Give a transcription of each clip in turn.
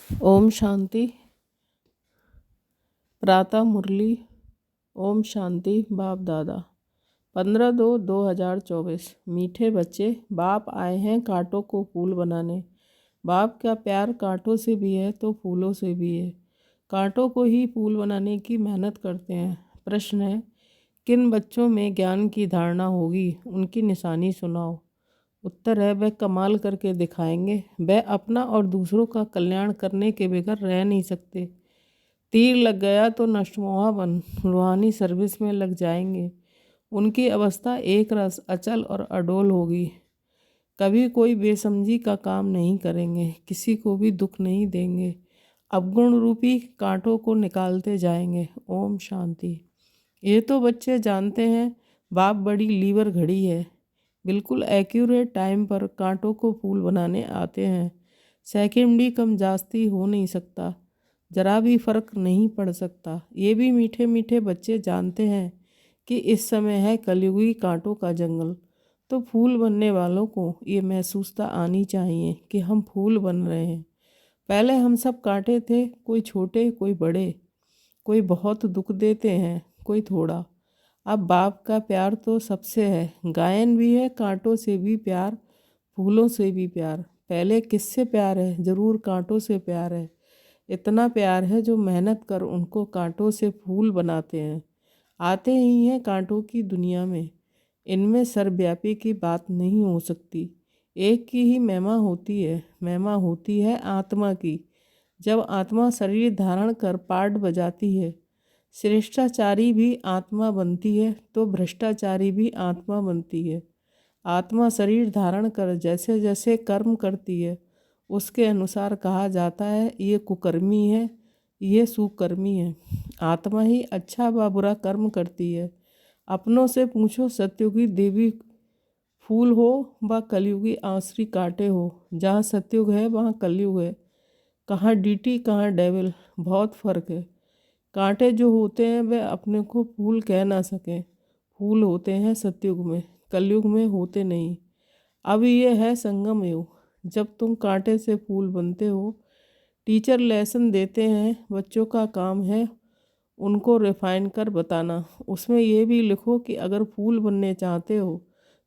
ओम शांति। प्रातः मुरली। ओम शांति। बाप दादा 15/2/2024। मीठे बच्चे, बाप आए हैं कांटों को फूल बनाने। बाप का प्यार कांटों से भी है तो फूलों से भी है। कांटों को ही फूल बनाने की मेहनत करते हैं। प्रश्न है, किन बच्चों में ज्ञान की धारणा होगी, उनकी निशानी सुनाओ। उत्तर है, वह कमाल करके दिखाएंगे। वह अपना और दूसरों का कल्याण करने के बगैर रह नहीं सकते। तीर लग गया तो नष्टमोहा बन रूहानी सर्विस में लग जाएंगे। उनकी अवस्था एक रस, अचल और अडोल होगी। कभी कोई बेसमझी का काम नहीं करेंगे, किसी को भी दुख नहीं देंगे। अवगुण रूपी कांटों को निकालते जाएंगे। ओम शांति। ये तो बच्चे जानते हैं बाप बड़ी लीवर घड़ी है। बिल्कुल एक्यूरेट टाइम पर कांटों को फूल बनाने आते हैं। सेकंड भी कम जास्ती हो नहीं सकता, जरा भी फर्क नहीं पड़ सकता। ये भी मीठे मीठे बच्चे जानते हैं कि इस समय है कलयुगी कांटों का जंगल। तो फूल बनने वालों को ये महसूसता आनी चाहिए कि हम फूल बन रहे हैं। पहले हम सब कांटे थे, कोई छोटे कोई बड़े, कोई बहुत दुख देते हैं, कोई थोड़ा। अब बाप का प्यार तो सबसे है। गायन भी है, कांटों से भी प्यार, फूलों से भी प्यार। पहले किससे प्यार है? ज़रूर कांटों से प्यार है। इतना प्यार है जो मेहनत कर उनको कांटों से फूल बनाते हैं। आते ही हैं कांटों की दुनिया में। इनमें सर्वव्यापी की बात नहीं हो सकती। एक की ही महिमा होती है। महिमा होती है आत्मा की। जब आत्मा शरीर धारण कर पाठ बजाती है, श्रेष्ठाचारी भी आत्मा बनती है तो भ्रष्टाचारी भी आत्मा बनती है। आत्मा शरीर धारण कर जैसे जैसे कर्म करती है, उसके अनुसार कहा जाता है ये कुकर्मी है, ये सुकर्मी है। आत्मा ही अच्छा व बुरा कर्म करती है। अपनों से पूछो, सत्युगी देवी फूल हो व कलयुगी आंसरी कांटे हो। जहाँ सत्युग है वहाँ कलयुग है। कहाँ डीटी कहाँ डेविल, बहुत फ़र्क है। कांटे जो होते हैं वे अपने को फूल कह ना सकें। फूल होते हैं सतयुग में, कलयुग में होते नहीं। अब ये है संगम युग, जब तुम कांटे से फूल बनते हो। टीचर लेसन देते हैं, बच्चों का काम है उनको रिफाइन कर बताना। उसमें ये भी लिखो कि अगर फूल बनने चाहते हो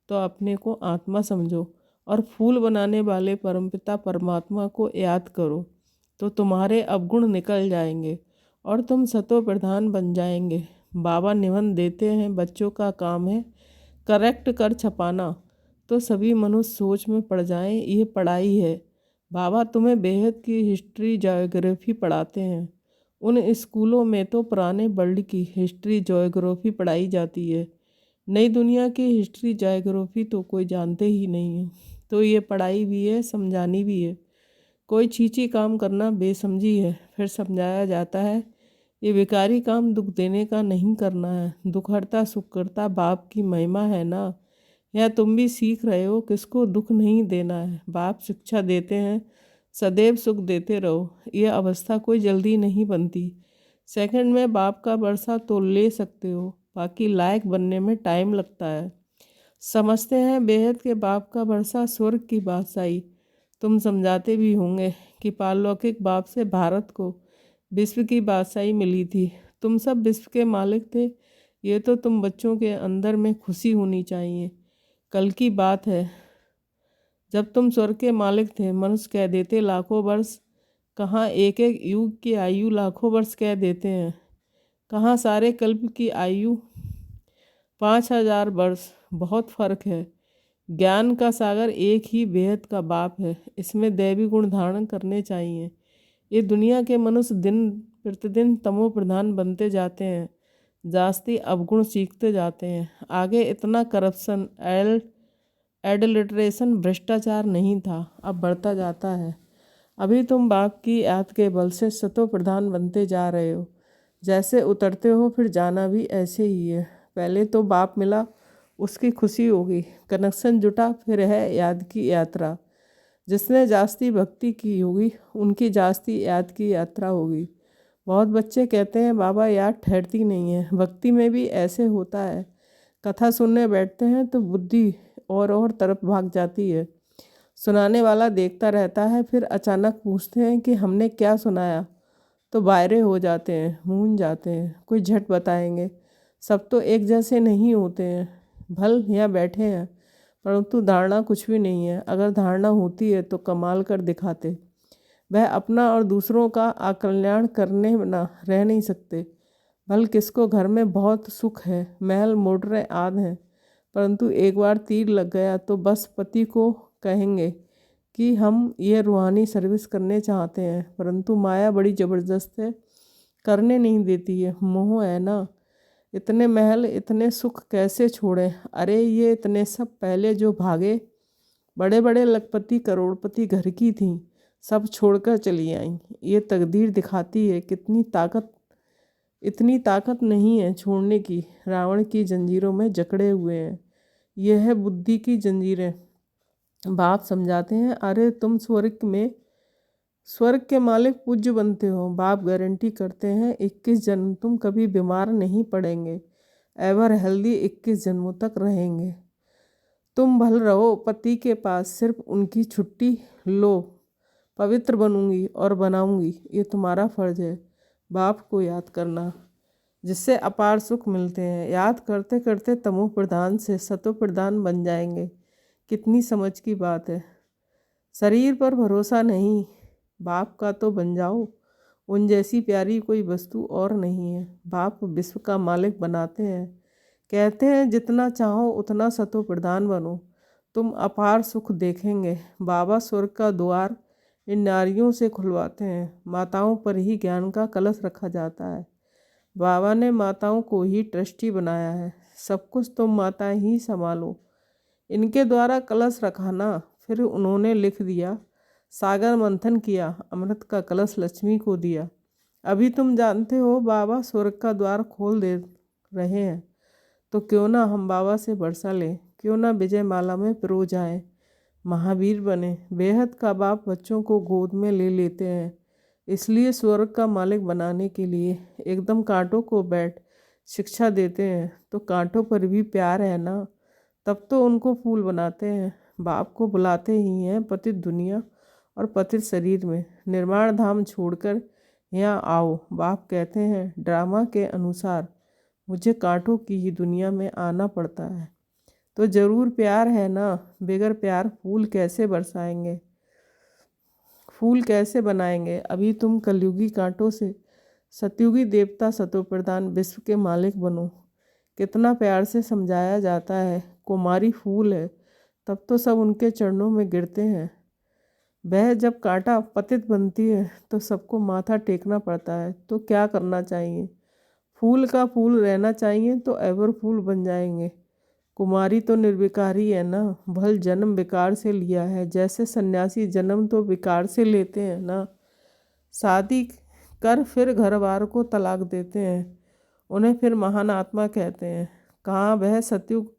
तो अपने को आत्मा समझो और फूल बनाने वाले परमपिता परमात्मा को याद करो, तो तुम्हारे अवगुण निकल जाएंगे और तुम सतो प्रधान बन जाएंगे। बाबा निबंध देते हैं, बच्चों का काम है करेक्ट कर छपाना, तो सभी मनुष्य सोच में पड़ जाएं ये पढ़ाई है। बाबा तुम्हें बेहद की हिस्ट्री ज्योग्राफी पढ़ाते हैं। उन स्कूलों में तो पुराने वर्ल्ड की हिस्ट्री ज्योग्राफी पढ़ाई जाती है। नई दुनिया की हिस्ट्री ज्योग्राफी तो कोई जानते ही नहीं है। तो ये पढ़ाई भी है, समझानी भी है। कोई छींची काम करना बेसमझी है। फिर समझाया जाता है ये विकारी काम दुख देने का नहीं करना है। दुख हरता सुख करता बाप की महिमा है ना। या तुम भी सीख रहे हो किसको दुख नहीं देना है। बाप शिक्षा देते हैं सदैव सुख देते रहो। यह अवस्था कोई जल्दी नहीं बनती। सेकंड में बाप का वर्षा तो ले सकते हो, बाकी लायक बनने में टाइम लगता है। समझते हैं बेहद के बाप का वर्षा स्वर्ग की बादशाही। तुम समझाते भी होंगे कि पारलौकिक बाप से भारत को विश्व की बादशाही मिली थी। तुम सब विश्व के मालिक थे। ये तो तुम बच्चों के अंदर में खुशी होनी चाहिए। कल की बात है, जब तुम स्वर्ग के मालिक थे, मनुष्य कह देते लाखों वर्ष। कहाँ एक एक युग की आयु लाखों वर्ष कह देते हैं। कहाँ सारे कल्प की आयु 5000 वर्ष। बहुत फर्क है। ज्ञान का सागर एक ही बेहद का बाप है। इसमें दैवी गुण धारण करने चाहिए। ये दुनिया के मनुष्य दिन प्रतिदिन तमो प्रधान बनते जाते हैं, जास्ती अवगुण सीखते जाते हैं। आगे इतना करप्शन, एडल्ट्रेशन, भ्रष्टाचार नहीं था, अब बढ़ता जाता है। अभी तुम बाप की याद के बल से सतो प्रधान बनते जा रहे हो। जैसे उतरते हो फिर जाना भी ऐसे ही है। पहले तो बाप मिला, उसकी खुशी होगी, कनेक्शन जुटा, फिर है याद की यात्रा। जिसने जास्ती भक्ति की होगी उनकी जास्ती याद की यात्रा होगी। बहुत बच्चे कहते हैं बाबा याद ठहरती नहीं है। भक्ति में भी ऐसे होता है। कथा सुनने बैठते हैं तो बुद्धि और तरफ भाग जाती है। सुनाने वाला देखता रहता है, फिर अचानक पूछते हैं कि हमने क्या सुनाया, तो बायरे हो जाते हैं, मूंझ जाते हैं। कोई झट बताएंगे, सब तो एक जैसे नहीं होते हैं। भल यहाँ बैठे हैं, परंतु धारणा कुछ भी नहीं है। अगर धारणा होती है तो कमाल कर दिखाते। वह अपना और दूसरों का आकल्याण करने ना रह नहीं सकते। भल किसको घर में बहुत सुख है, महल मोटरें आदि हैं, परंतु एक बार तीर लग गया तो बस पति को कहेंगे कि हम ये रूहानी सर्विस करने चाहते हैं, परंतु माया बड़ी ज़बरदस्त है, करने नहीं देती है। मोह है ना। इतने महल इतने सुख कैसे छोड़ें। अरे ये इतने सब पहले जो भागे, बड़े बड़े लखपति करोड़पति घर की थीं, सब छोड़कर चली आईं। ये तकदीर दिखाती है कितनी ताकत, इतनी ताकत नहीं है छोड़ने की। रावण की जंजीरों में जकड़े हुए हैं। यह है बुद्धि की जंजीरें। बाप समझाते हैं, अरे तुम स्वर्ग के मालिक पूज्य बनते हो। बाप गारंटी करते हैं 21 जन्म तुम कभी बीमार नहीं पड़ेंगे, एवर हेल्दी 21 जन्मों तक रहेंगे। तुम भल रहो पति के पास, सिर्फ उनकी छुट्टी लो। पवित्र बनूंगी और बनाऊंगी, ये तुम्हारा फर्ज है। बाप को याद करना, जिससे अपार सुख मिलते हैं। याद करते करते तमो प्रधान से सतो प्रधान बन जाएंगे। कितनी समझ की बात है। शरीर पर भरोसा नहीं, बाप का तो बन जाओ। उन जैसी प्यारी कोई वस्तु और नहीं है। बाप विश्व का मालिक बनाते हैं। कहते हैं जितना चाहो उतना सतो प्रधान बनो, तुम अपार सुख देखेंगे। बाबा स्वर्ग का द्वार इन नारियों से खुलवाते हैं। माताओं पर ही ज्ञान का कलश रखा जाता है। बाबा ने माताओं को ही ट्रस्टी बनाया है। सब कुछ तुम माता ही संभालो। इनके द्वारा कलश रखाना। फिर उन्होंने लिख दिया, सागर मंथन किया, अमृत का कलश लक्ष्मी को दिया। अभी तुम जानते हो बाबा स्वर्ग का द्वार खोल दे रहे हैं, तो क्यों ना हम बाबा से बरसा लें, क्यों ना विजय माला में पिरो जाएं, महावीर बने। बेहद का बाप बच्चों को गोद में ले लेते हैं, इसलिए स्वर्ग का मालिक बनाने के लिए एकदम कांटों को बैठ शिक्षा देते हैं। तो कांटों पर भी प्यार है ना, तब तो उनको फूल बनाते हैं। बाप को बुलाते ही हैं पतित दुनिया और पतित शरीर में। निर्माण धाम छोड़कर यहाँ आओ। बाप कहते हैं ड्रामा के अनुसार मुझे कांटों की ही दुनिया में आना पड़ता है। तो ज़रूर प्यार है ना, बगैर प्यार फूल कैसे बरसाएंगे, फूल कैसे बनाएंगे। अभी तुम कलयुगी कांटों से सतयुगी देवता सतो प्रधान विश्व के मालिक बनो। कितना प्यार से समझाया जाता है। कुमारी फूल है, तब तो सब उनके चरणों में गिरते हैं। वह जब कांटा पतित बनती है तो सबको माथा टेकना पड़ता है। तो क्या करना चाहिए, फूल का फूल रहना चाहिए तो एवर फूल बन जाएंगे। कुमारी तो निर्विकारी है ना, भल जन्म विकार से लिया है। जैसे सन्यासी जन्म तो विकार से लेते हैं ना, शादी कर फिर घर बार को तलाक देते हैं, उन्हें फिर महान आत्मा कहते हैं। कहाँ वह सतयुग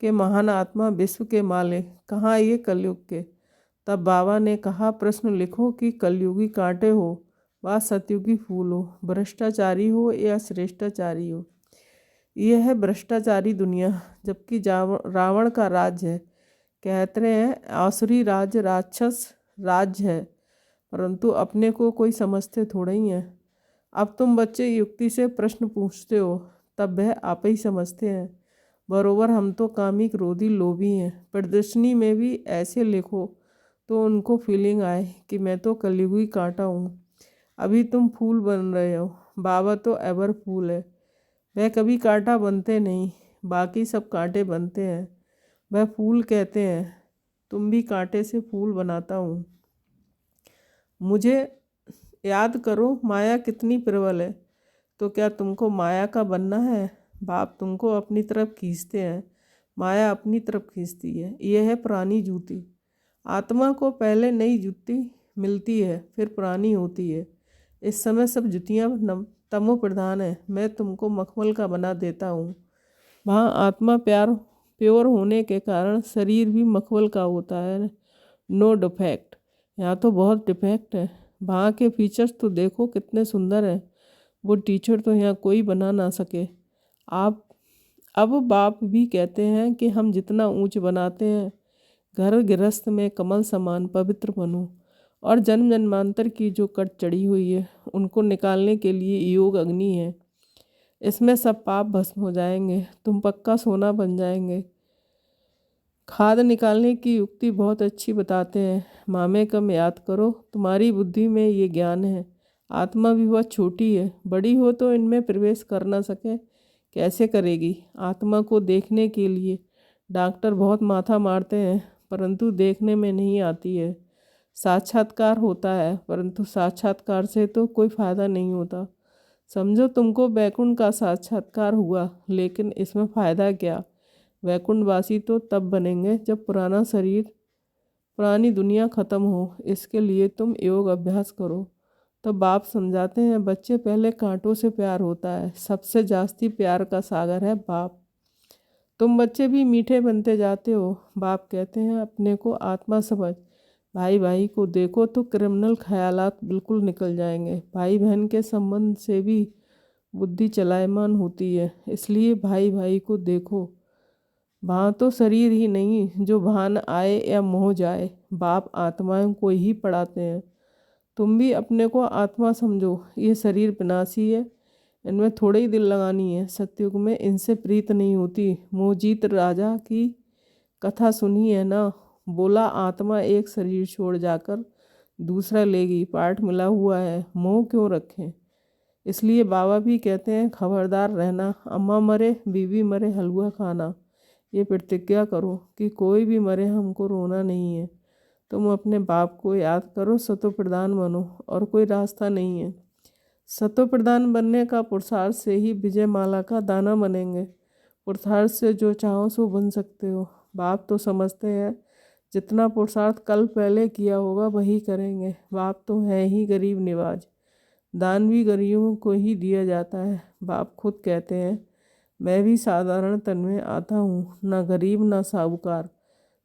के महान आत्मा विश्व के मालिक, कहाँ ये कलयुग के। तब बाबा ने कहा प्रश्न लिखो कि कलयुगी कांटे हो व सतयुगी फूल हो, भ्रष्टाचारी हो या श्रेष्ठाचारी हो। यह है भ्रष्टाचारी दुनिया, जबकि रावण का राज्य है। कहते हैं आसुरी राज्य राक्षस राज्य है, परंतु अपने को कोई समझते थोड़ा ही है। अब तुम बच्चे युक्ति से प्रश्न पूछते हो, तब वह आप ही समझते हैं। बरोबर हम तो कामी क्रोधी लोभी हैं। प्रदर्शनी में भी ऐसे लिखो तो उनको फीलिंग आए कि मैं तो कलयुगी कांटा हूँ। अभी तुम फूल बन रहे हो, बाबा तो एवर फूल है। वह कभी कांटा बनते नहीं, बाकी सब कांटे बनते हैं। वह फूल कहते हैं, तुम भी कांटे से फूल बनाता हूँ। मुझे याद करो माया कितनी प्रबल है। तो क्या तुमको माया का बनना है। बाप तुमको अपनी तरफ खींचते हैं, माया अपनी तरफ खींचती है। यह है पुरानी जूती। आत्मा को पहले नई जूती मिलती है, फिर पुरानी होती है। इस समय सब जुतियाँ तमो प्रधान है। मैं तुमको मखमल का बना देता हूँ। वहाँ आत्मा प्योर होने के कारण शरीर भी मखमल का होता है। No defect. यहाँ तो बहुत डिफेक्ट है। वहाँ के फीचर्स तो देखो कितने सुंदर हैं, वो टीचर तो यहाँ कोई बना ना सके। आप अब बाप भी कहते हैं कि हम जितना ऊंच बनाते हैं घर गृहस्थ में कमल समान पवित्र बनो और जन्म जन्मांतर की जो कट चढ़ी हुई है उनको निकालने के लिए योग अग्नि है। इसमें सब पाप भस्म हो जाएंगे, तुम पक्का सोना बन जाएंगे। खाद निकालने की युक्ति बहुत अच्छी बताते हैं। मामे कम याद करो, तुम्हारी बुद्धि में ये ज्ञान है। आत्मा भी बहुत छोटी है, बड़ी हो तो इनमें प्रवेश कर ना सके, कैसे करेगी। आत्मा को देखने के लिए डॉक्टर बहुत माथा मारते हैं, परंतु देखने में नहीं आती है। साक्षात्कार होता है, परंतु साक्षात्कार से तो कोई फायदा नहीं होता। समझो तुमको वैकुंठ का साक्षात्कार हुआ, लेकिन इसमें फ़ायदा क्या। वैकुंठवासी तो तब बनेंगे जब पुराना शरीर, पुरानी दुनिया ख़त्म हो। इसके लिए तुम योग अभ्यास करो। तो बाप समझाते हैं, बच्चे पहले कांटों से प्यार होता है, सबसे जास्ती प्यार का सागर है बाप। तुम बच्चे भी मीठे बनते जाते हो। बाप कहते हैं, अपने को आत्मा समझ, भाई भाई को देखो तो क्रिमिनल ख्यालात बिल्कुल निकल जाएंगे। भाई बहन के संबंध से भी बुद्धि चलायमान होती है, इसलिए भाई भाई को देखो। वहाँ तो शरीर ही नहीं, जो भान आए या मोह जाए, बाप आत्माओं को ही पढ़ाते हैं। तुम भी अपने को आत्मा समझो। ये शरीर विनाशी है, इनमें थोड़े ही दिल लगानी है। सतयुग में इनसे प्रीत नहीं होती। मोहजीत राजा की कथा सुनी है ना, बोला आत्मा एक शरीर छोड़ जाकर दूसरा लेगी, पाठ मिला हुआ है, मोह क्यों रखें। इसलिए बाबा भी कहते हैं, खबरदार रहना, अम्मा मरे बीवी मरे हलवा खाना। ये प्रतिज्ञा करो कि कोई भी मरे हमको रोना नहीं है। तुम अपने बाप को याद करो, सतो प्रधान बनो, और कोई रास्ता नहीं है। सतो प्रधान बनने का पुरुषार्थ से ही विजय माला का दाना बनेंगे। पुरुषार्थ से जो चाहो सो बन सकते हो। बाप तो समझते हैं, जितना पुरुषार्थ कल पहले किया होगा वही करेंगे। बाप तो है ही गरीब निवाज, दान भी गरीबों को ही दिया जाता है। बाप खुद कहते हैं, मैं भी साधारण तन में आता हूँ, ना गरीब ना साहूकार।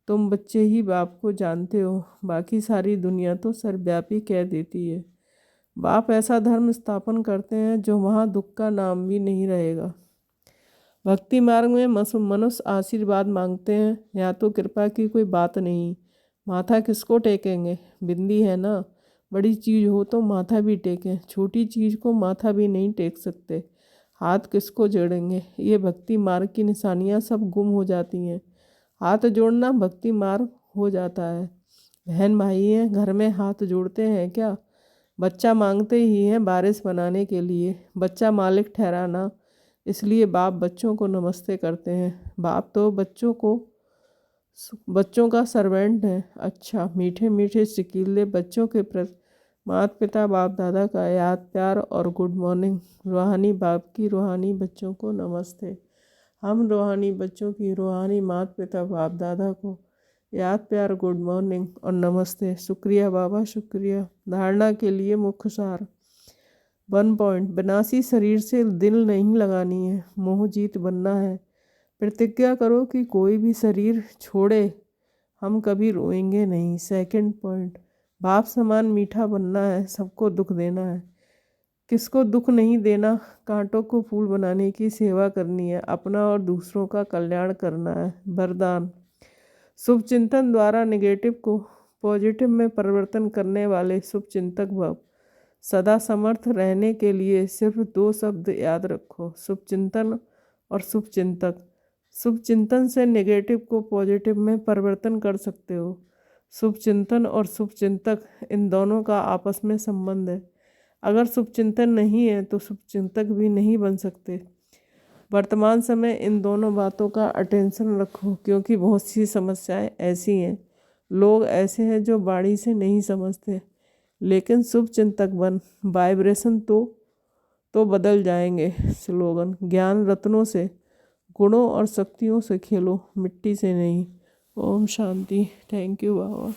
तुम बच्चे ही बाप को जानते हो, बाकी सारी दुनिया तो सर्वव्यापी कह देती है। बाप ऐसा धर्म स्थापन करते हैं जो वहाँ दुख का नाम भी नहीं रहेगा। भक्ति मार्ग में मनुष्य आशीर्वाद मांगते हैं, या तो कृपा की कोई बात नहीं। माथा किसको टेकेंगे, बिंदी है ना। बड़ी चीज़ हो तो माथा भी टेकें, छोटी चीज़ को माथा भी नहीं टेक सकते। हाथ किसको जोड़ेंगे, ये भक्ति मार्ग की निशानियाँ सब गुम हो जाती हैं। हाथ जोड़ना भक्ति मार्ग हो जाता है। बहन भाई हैं, घर में हाथ जोड़ते हैं क्या। बच्चा मांगते ही हैं बारिश बनाने के लिए, बच्चा मालिक ठहराना। इसलिए बाप बच्चों को नमस्ते करते हैं। बाप तो बच्चों का सर्वेंट है। अच्छा, मीठे मीठे सिकीले बच्चों के प्रति माता पिता बाप दादा का याद प्यार और गुड मॉर्निंग। रूहानी बाप की रूहानी बच्चों को नमस्ते। हम रूहानी बच्चों की रूहानी माता पिता बाप दादा को याद प्यार गुड मॉर्निंग और नमस्ते। शुक्रिया बाबा, शुक्रिया। धारणा के लिए मुख्य सार 1 पॉइंट, विनाशी शरीर से दिल नहीं लगानी है, मोह जीत बनना है। प्रतिज्ञा करो कि कोई भी शरीर छोड़े हम कभी रोएंगे नहीं। 2 पॉइंट, बाप समान मीठा बनना है, सबको दुख देना है। किसको दुख नहीं देना, कांटों को फूल बनाने की सेवा करनी है, अपना और दूसरों का कल्याण करना है। वरदान, शुभ चिंतन द्वारा नेगेटिव को पॉजिटिव में परिवर्तन करने वाले शुभ चिंतक भव। सदा समर्थ रहने के लिए सिर्फ 2 शब्द याद रखो, शुभ चिंतन और शुभ चिंतक। शुभ चिंतन से नेगेटिव को पॉजिटिव में परिवर्तन कर सकते हो। शुभ चिंतन और शुभ चिंतक, इन दोनों का आपस में संबंध है। अगर शुभ चिंतन नहीं है तो शुभ चिंतक भी नहीं बन सकते। वर्तमान समय इन दोनों बातों का अटेंशन रखो, क्योंकि बहुत सी समस्याएं ऐसी हैं, लोग ऐसे हैं जो बाणी से नहीं समझते। लेकिन शुभ चिंतक बन, वाइब्रेशन तो बदल जाएंगे। स्लोगन, ज्ञान रत्नों से, गुणों और शक्तियों से खेलो, मिट्टी से नहीं। ओम शांति। Thank you Baba.